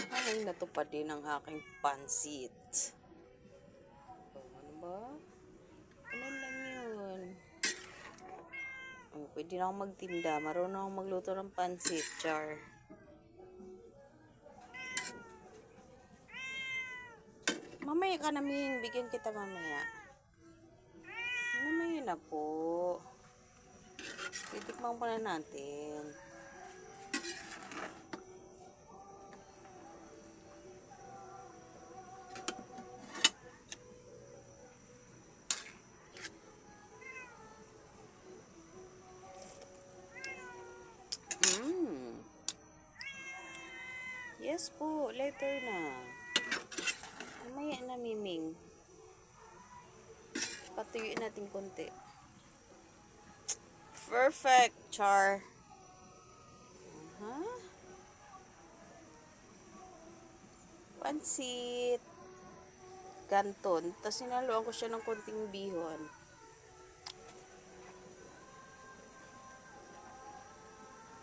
Ay, natupad din ang aking pansit. Ano ba? Ano lang yun? Oh, pwede na akong magtinda. Marunong akong magluto ng pansit, char. Mamaya ka naming. Bigyan kita mamaya. Mamaya na po. Titikman pa na natin. Yes po, later na. Mamaya na, Miming. Patuyuin natin konti. Perfect, char. Pansit. Ganton. Tapos sinaluan ko siya ng konting bihon.